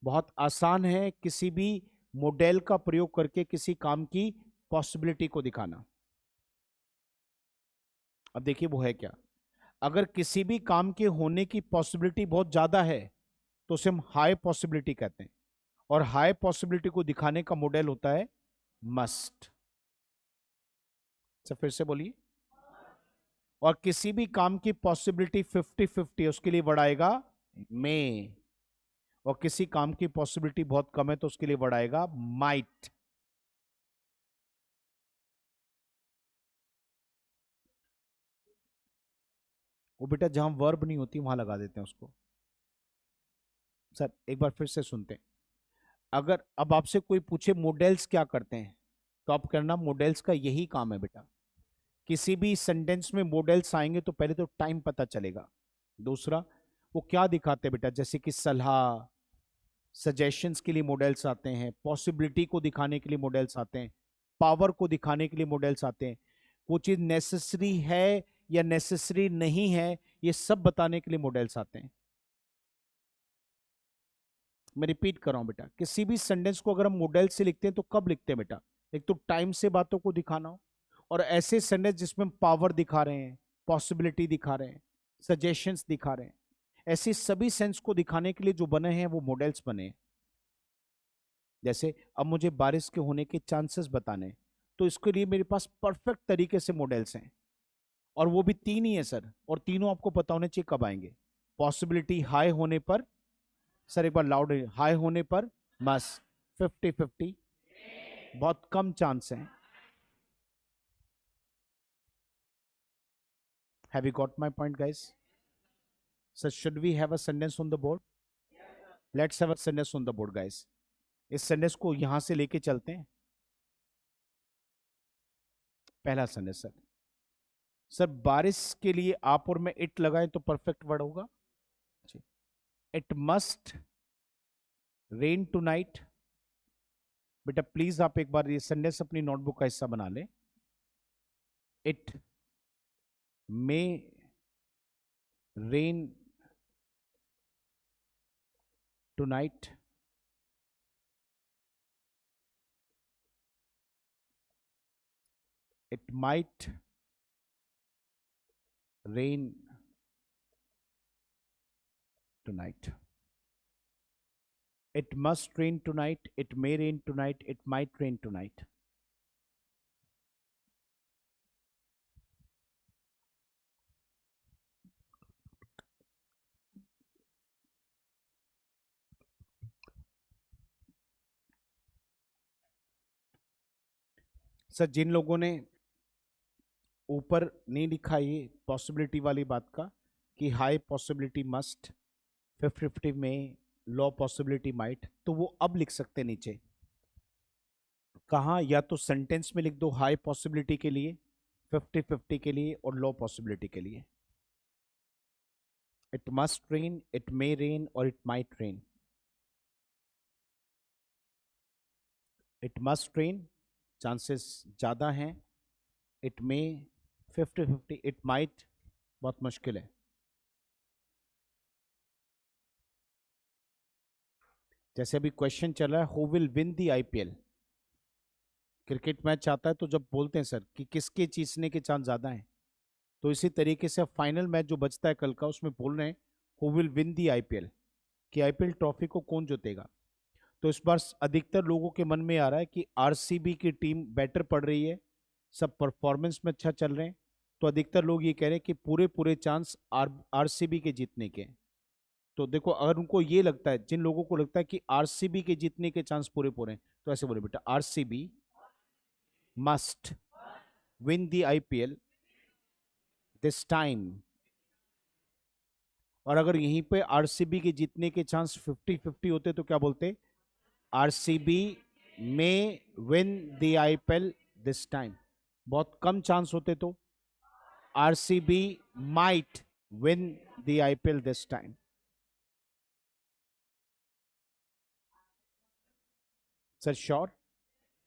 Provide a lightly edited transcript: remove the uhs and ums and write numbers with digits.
बहुत आसान है किसी भी मॉडल का प्रयोग करके किसी काम की पॉसिबिलिटी को दिखाना। अब देखिए वो है क्या। अगर किसी भी काम के होने की पॉसिबिलिटी बहुत ज्यादा है तो उसे हम हाई पॉसिबिलिटी कहते हैं, और हाई पॉसिबिलिटी को दिखाने का मॉडल होता है मस्ट। फिर से बोलिए। और किसी भी काम की पॉसिबिलिटी 50-50, उसके लिए वर्ड आएगा में। और किसी काम की पॉसिबिलिटी बहुत कम है तो उसके लिए वर्ड आएगा माइट। वो बेटा जहां वर्ब नहीं होती वहां लगा देते हैं उसको। सर एक बार फिर से सुनते हैं। अगर अब आपसे कोई पूछे मॉडल्स क्या करते हैं, तो आप करना मॉडल्स का यही काम है बेटा। किसी भी सेंटेंस में मॉडल्स आएंगे तो पहले तो टाइम पता चलेगा। दूसरा, वो क्या दिखाते हैं बेटा, जैसे कि सलाह, सजेशंस के लिए मॉडल्स आते हैं, पॉसिबिलिटी को दिखाने के लिए मॉडल्स आते हैं, पावर को दिखाने के लिए मॉडल्स आते हैं, वो चीज नेसेसरी है या नेसेसरी नहीं है ये सब बताने के लिए मॉडल्स आते हैं। मैं रिपीट कर रहा हूं बेटा, किसी भी सेंटेंस को अगर हम मॉडल से लिखते हैं तो कब लिखते हैं बेटा, एक तो टाइम से बातों को दिखाना हो, और ऐसे सेंटेंस जिसमें हम पावर दिखा रहे हैं, पॉसिबिलिटी दिखा रहे हैं, सजेशंस दिखा रहे हैं, ऐसे सभी सेंस को दिखाने के लिए जो बने हैं वो मॉडल्स बने हैं। जैसे अब मुझे बारिश के होने के चांसेस बताने हैं, तो इसके लिए मेरे पास परफेक्ट तरीके से मॉडल्स हैं, और वो भी तीन ही है सर, और तीनों आपको पता होने चाहिए कब आएंगे। पॉसिबिलिटी हाई होने पर, सर एक बार लाउड, हाई होने पर मस, 50-50 बहुत कम चांस है। Have you got my point guys? Sir should we have a sentence on the board? Let's have a sentence on the board guys. इस सेंटेंस को यहां से लेके चलते हैं। पहला सेंटेंस सर, सर बारिश के लिए आप और मैं इट लगाएं तो परफेक्ट वर्ड होगा। इट मस्ट रेन टू नाइट। बेटा प्लीज आप एक बार ये सेंटेंस अपनी नोटबुक का हिस्सा बना लें। It may rain to night. It might rain tonight. It must rain tonight. It may rain tonight. It might rain tonight. Sir जिन लोगों ने ऊपर नहीं लिखा ये पॉसिबिलिटी वाली बात का कि हाई पॉसिबिलिटी मस्ट, 50-50 में, लो पॉसिबिलिटी माइट, तो वो अब लिख सकते नीचे। कहा, या तो सेंटेंस में लिख दो हाई पॉसिबिलिटी के लिए, 50-50 के लिए, और लो पॉसिबिलिटी के लिए। It must rain, it may rain, और it might rain. It must rain, chances ज्यादा हैं। It may, 50-50। इट माइट, बहुत मुश्किल है। जैसे अभी क्वेश्चन चल रहा है, who will win the IPL, cricket match आता है तो जब बोलते हैं सर कि किसके जीतने के चांस ज्यादा हैं, तो इसी तरीके से फाइनल मैच जो बचता है कल का, उसमें बोल रहे हैं who will win the IPL, कि आईपीएल ट्रॉफी को कौन जीतेगा। तो इस बार अधिकतर लोगों के मन में आ रहा है कि आरसीबी की टीम बेटर पड़ रही है, सब परफॉर्मेंस में अच्छा चल रहे हैं, तो अधिकतर लोग ये कह रहे हैं कि पूरे पूरे चांस आरसीबी के जीतने के हैं। तो देखो, अगर उनको ये लगता है, जिन लोगों को लगता है कि आरसीबी के जीतने के चांस पूरे पूरे हैं, तो ऐसे बोले बेटा, RCB must win the IPL this time. और अगर यहीं पे आरसीबी के जीतने के चांस 50-50 होते तो क्या बोलते, आरसीबी में win the IPL this time. बहुत कम चांस होते तो RCB might win the IPL this time. Sir sure?